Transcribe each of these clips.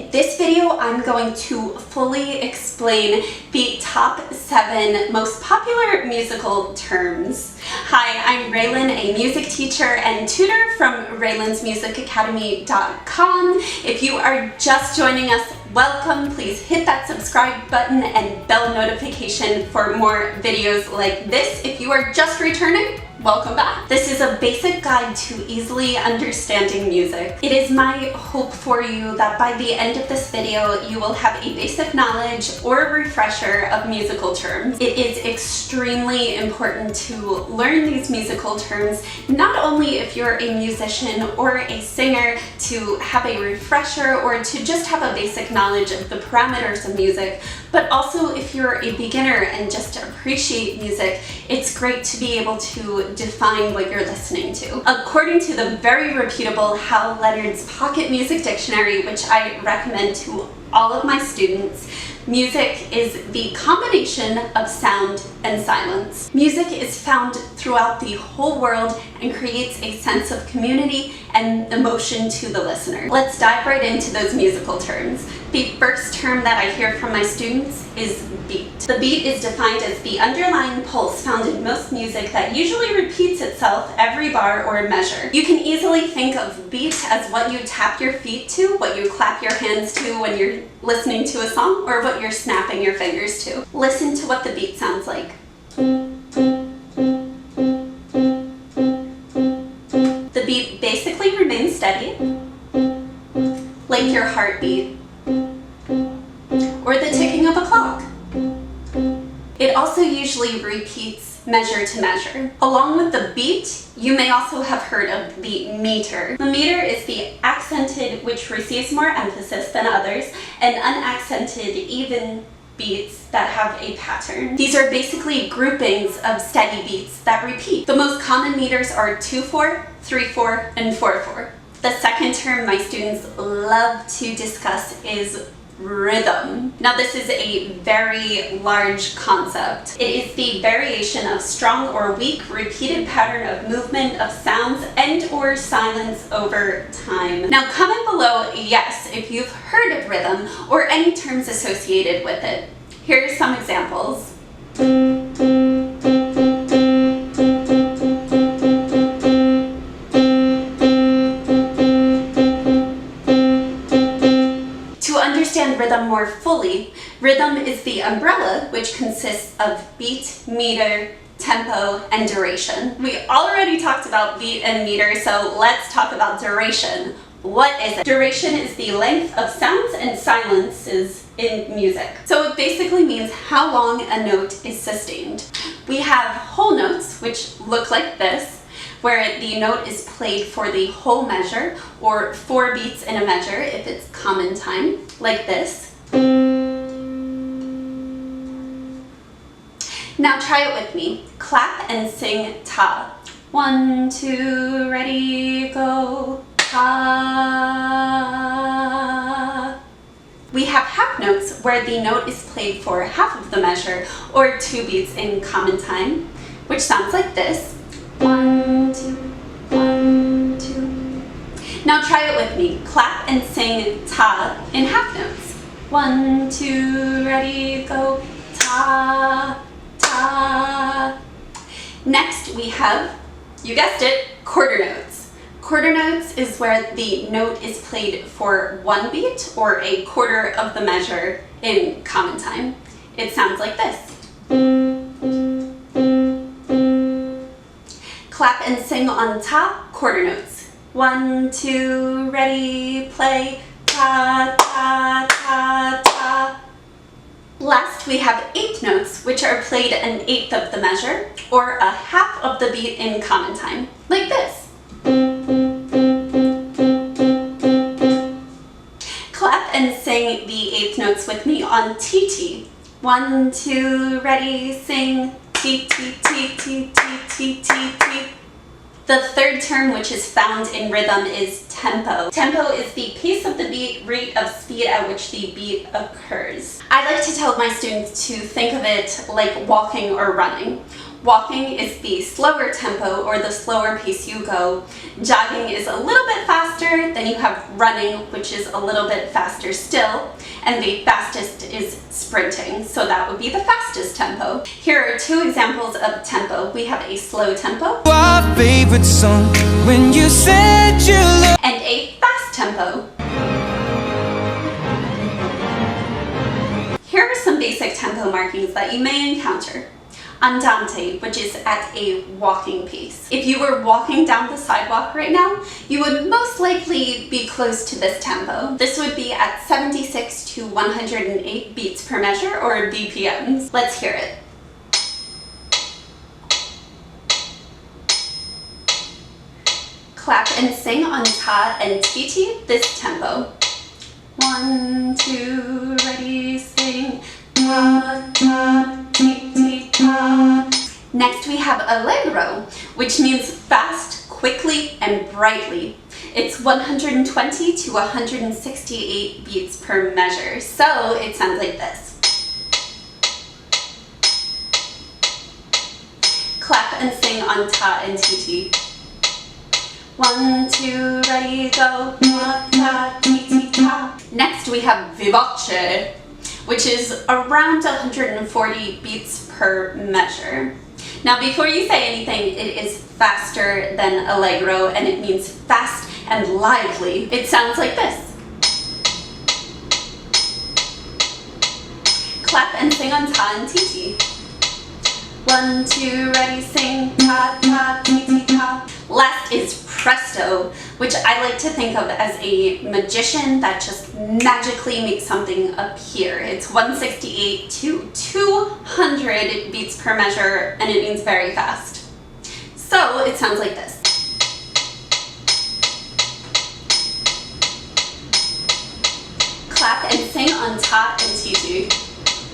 In this video, I'm going to fully explain the top 7 most popular musical terms. Hi, I'm Raylin, a music teacher and tutor from RaylinsMusicAcademy.com. If you are just joining us, welcome. Please hit that subscribe button and bell notification for more videos like this. If you are just returning, welcome back. This is a basic guide to easily understanding music. It is my hope for you that by the end of this video, you will have a basic knowledge or a refresher of musical terms. It is extremely important to learn these musical terms, not only if you're a musician or a singer, to have a refresher or to just have a basic knowledge of the parameters of music, but also if you're a beginner and just appreciate music, it's great to be able to define what you're listening to. According to the very reputable Hal Leonard's Pocket Music Dictionary, which I recommend to all of my students, music is the combination of sound and silence. Music is found throughout the whole world and creates a sense of community and emotion to the listener. Let's dive right into those musical terms. The first term that I hear from my students is beat. The beat is defined as the underlying pulse found in most music that usually repeats itself every bar or measure. You can easily think of beat as what you tap your feet to, what you clap your hands to when you're listening to a song, or what you're snapping your fingers to. Listen to what the beat sounds like. The beat basically remains steady, like your heartbeat or the ticking of a clock. It also usually repeats measure to measure. Along with the beat, you may also have heard of the meter. The meter is the accented, which receives more emphasis than others, and unaccented, even beats that have a pattern. These are basically groupings of steady beats that repeat. The most common meters are 2/4, 3/4, and 4/4. The second term my students love to discuss is rhythm. Now this is a very large concept. It is the variation of strong or weak repeated pattern of movement of sounds and or silence over time. Now comment below yes if you've heard of rhythm or any terms associated with it. Here are some examples. Rhythm more fully, rhythm is the umbrella which consists of beat, meter, tempo, and duration. We already talked about beat and meter, so let's talk about duration. What is it? Duration is the length of sounds and silences in music. So it basically means how long a note is sustained. We have whole notes, which look like this, where the note is played for the whole measure, or 4 beats in a measure if it's common time, like this. Now try it with me. Clap and sing ta. 1, 2, ready, go, ta. We have half notes where the note is played for half of the measure, or 2 beats in common time, which sounds like this. 1, 2, 1, 2. Now try it with me. Clap and sing ta in half notes. 1, 2, ready, go, ta, ta. Next we have, you guessed it, quarter notes. Quarter notes is where the note is played for 1 beat or a quarter of the measure in common time. It sounds like this. Clap and sing on ta, quarter notes. 1, 2, ready, play, ta, ta, ta, ta. Last, we have 8 notes, which are played an eighth of the measure, or a half of the beat in common time, like this. Clap and sing the 8th notes with me on TT. 1, 2, ready, sing, T, T, T, T, T, T, T, T. The third term which is found in rhythm is tempo. Tempo is the pace of the beat, rate of speed at which the beat occurs. I like to tell my students to think of it like walking or running. Walking is the slower tempo or the slower pace you go. Jogging is a little bit faster. Then you have running, which is a little bit faster still. And the fastest is sprinting, so that would be the fastest tempo. Here are two examples of tempo. We have a slow tempo our favorite song when you said you love and a fast tempo. Here are some basic tempo markings that you may encounter. Andante, which is at a walking pace. If you were walking down the sidewalk right now, you would most likely be close to this tempo. This would be at 76 to 108 beats per measure, or BPMs. Let's hear it. Clap and sing on ta and titi, this tempo. 1, 2, ready, sing, ta, ta, ti, ti, ta. Next we have allegro, which means fast, quickly, and brightly. It's 120 to 168 beats per measure, so it sounds like this. Clap and sing on ta and titi. 1, 2, ready, go, ta, ta, ti, ti, ta. Next we have vivace, which is around 140 beats per measure. Now before you say anything, it is faster than allegro and it means fast and lively. It sounds like this. Clap and sing on ta and titi. 1, 2, ready, sing, ta, ta, ti, ti, ta. Last is presto, which I like to think of as a magician that just magically makes something appear. It's 168 to 200 beats per measure, and it means very fast. So it sounds like this. Clap and sing on ta and titi.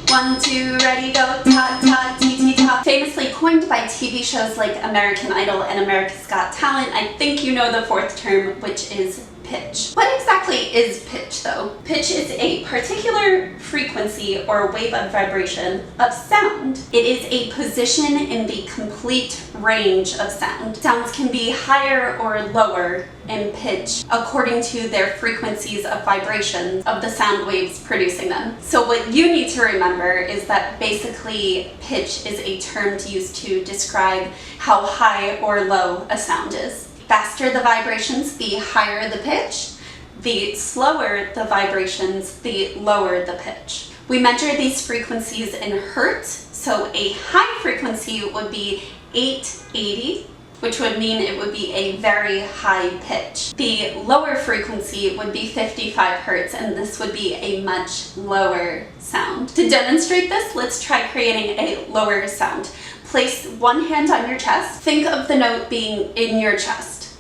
1, 2, ready, go, ta, ta, ti, ti, ta. Famously coined by TV shows like American Idol and America's Got Talent, I think you know the fourth term, which is pitch. What exactly is pitch though? Pitch is a particular frequency or wave of vibration of sound. It is a position in the complete range of sound. Sounds can be higher or lower in pitch according to their frequencies of vibrations of the sound waves producing them. So what you need to remember is that basically pitch is a term used to describe how high or low a sound is. Faster the vibrations, the higher the pitch. The slower the vibrations, the lower the pitch. We measure these frequencies in hertz, so a high frequency would be 880, which would mean it would be a very high pitch. The lower frequency would be 55 hertz, and this would be a much lower sound. To demonstrate this, let's try creating a lower sound. Place one hand on your chest. Think of the note being in your chest.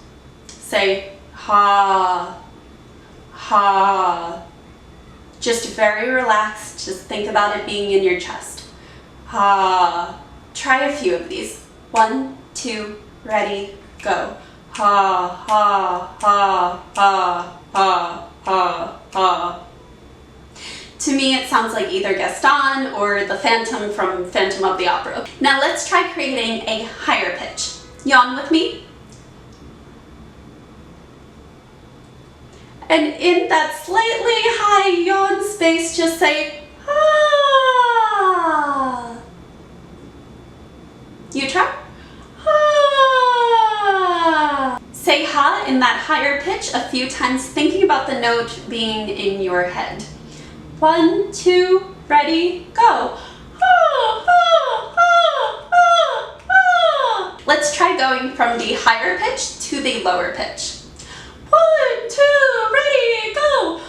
Say, ha, ha. Just very relaxed. Just think about it being in your chest. Ha. Try a few of these. 1, 2, ready, go. Ha, ha, ha, ha, ha, ha, ha. To me, it sounds like either Gaston or the Phantom from Phantom of the Opera. Now let's try creating a higher pitch. Yawn with me. And in that slightly high yawn space, just say, ah. You try. Ah. Say ha in that higher pitch a few times, thinking about the note being in your head. 1, 2, ready, go. Let's try going from the higher pitch to the lower pitch. 1, 2, ready, go.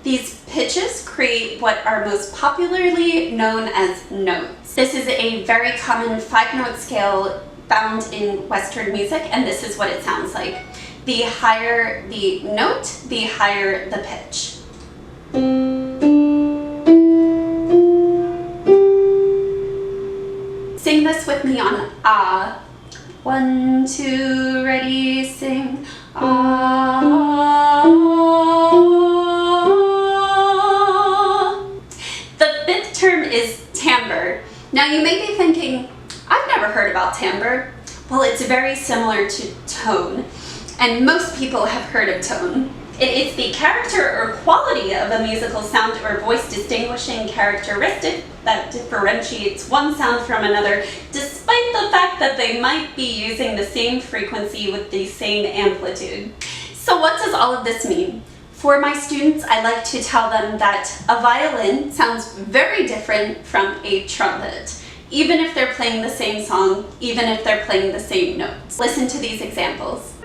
These pitches create what are most popularly known as notes. This is a very common 5-note scale found in Western music, and this is what it sounds like. The higher the note, the higher the pitch. Sing this with me on ah. 1, 2, ready, sing. The fifth term is timbre. Now you may be thinking, I've never heard about timbre. Well, it's very similar to tone, and most people have heard of tone. It is the character or quality of a musical sound or voice distinguishing characteristic that differentiates one sound from another, despite the fact that they might be using the same frequency with the same amplitude. So what does all of this mean? For my students, I like to tell them that a violin sounds very different from a trumpet, even if they're playing the same song, even if they're playing the same notes. Listen to these examples.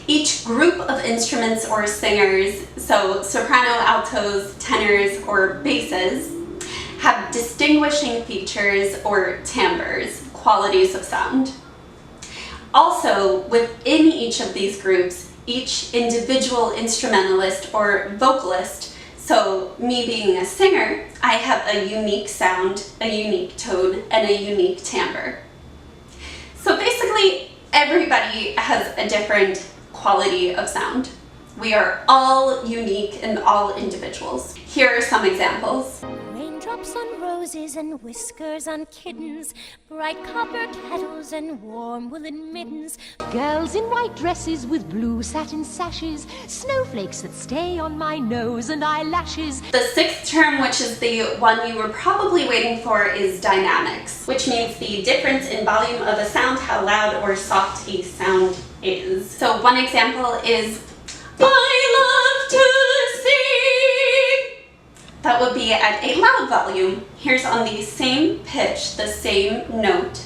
Each group of instruments or singers, so soprano, altos, tenors, or basses, have distinguishing features or timbres, qualities of sound. Also, within each of these groups, each individual instrumentalist or vocalist, so me being a singer, I have a unique sound, a unique tone, and a unique timbre. So basically, everybody has a different quality of sound. We are all unique and all individuals. Here are some examples. Raindrops on roses and whiskers on kittens, bright copper kettles and warm woolen mittens, girls in white dresses with blue satin sashes, snowflakes that stay on my nose and eyelashes. The sixth term, which is the one you were probably waiting for, is dynamics, which means the difference in volume of a sound, how loud or soft a sound is. So one example is, I love to sing. That would be at a loud volume. Here's on the same pitch, the same note,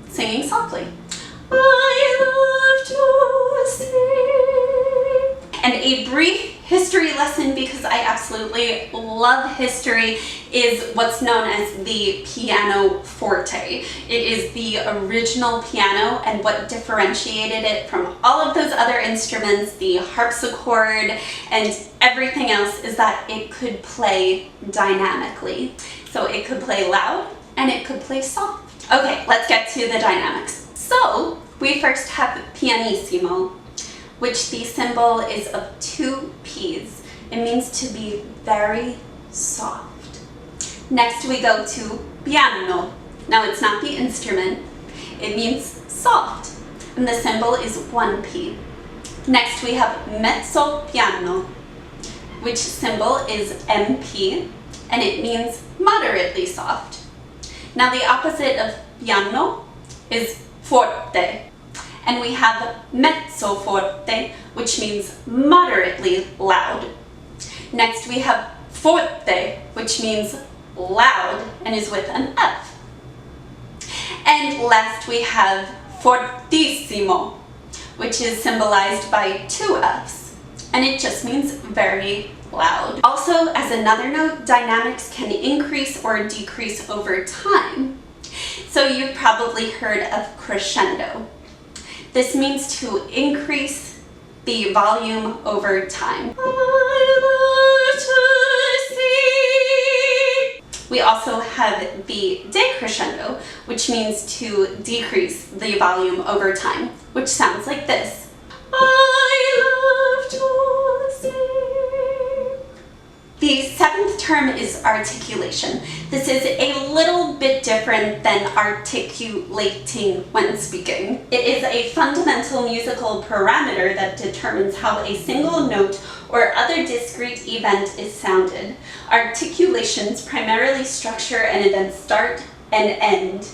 singing softly. I love to sing. And a brief history lesson, because I absolutely love history, is what's known as the pianoforte. It is the original piano, and what differentiated it from all of those other instruments, the harpsichord and everything else, is that it could play dynamically. So it could play loud and it could play soft. Okay, let's get to the dynamics. So we first have pianissimo, which the symbol is of 2 P's. It means to be very soft. Next we go to piano. Now it's not the instrument, it means soft, and the symbol is 1 P. Next we have mezzo piano, which symbol is MP, and it means moderately soft. Now the opposite of piano is forte, and we have mezzo forte, which means moderately loud. Next we have forte, which means loud and is with an F. And last we have fortissimo, which is symbolized by 2 F's, and it just means very loud. Also, as another note, dynamics can increase or decrease over time. So you've probably heard of crescendo. This means to increase the volume over time. We also have the decrescendo, which means to decrease the volume over time, which sounds like this. I love to sing. The seventh term is articulation. This is a little bit different than articulating when speaking. It is a fundamental musical parameter that determines how a single note or other discrete event is sounded. Articulations primarily structure an event's start and end,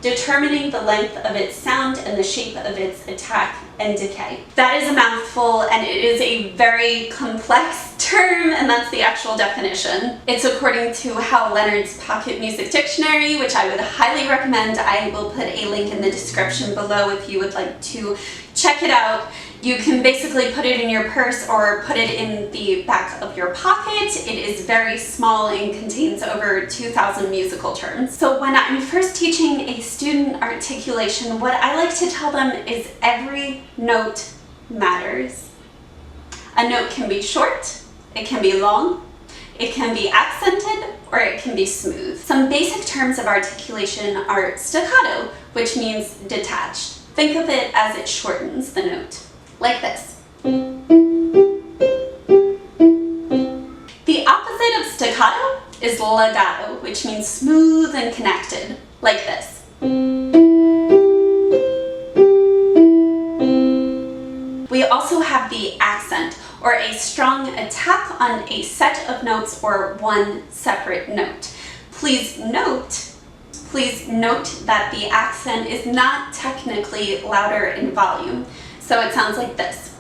determining the length of its sound and the shape of its attack and decay. That is a mouthful, and it is a very complex term, and that's the actual definition. It's according to Hal Leonard's Pocket Music Dictionary, which I would highly recommend. I will put a link in the description below if you would like to check it out. You can basically put it in your purse or put it in the back of your pocket. It is very small and contains over 2,000 musical terms. So when I'm first teaching a student articulation, what I like to tell them is every note matters. A note can be short, it can be long, it can be accented, or it can be smooth. Some basic terms of articulation are staccato, which means detached. Think of it as it shortens the note, like this. The opposite of staccato is legato, which means smooth and connected, like this. We also have the accent, or a strong attack on a set of notes or one separate note. Please note that the accent is not technically louder in volume, so it sounds like this.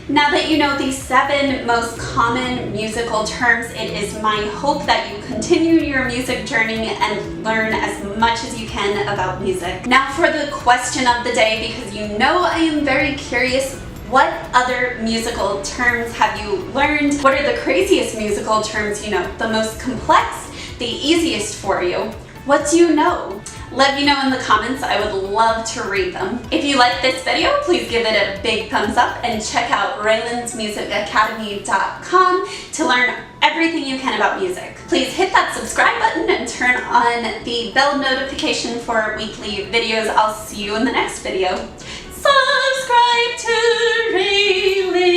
Now that you know the 7 most common musical terms, it is my hope that you continue your music journey and learn as much as you can about music. Now for the question of the day, because you know I am very curious, what other musical terms have you learned? What are the craziest musical terms you know? The most complex? The easiest for you? What do you know? Let me know in the comments. I would love to read them. If you like this video, please give it a big thumbs up and check out RaylinsMusicAcademy.com to learn everything you can about music. Please hit that subscribe button and turn on the bell notification for weekly videos. I'll see you in the next video. Subscribe to Raylin.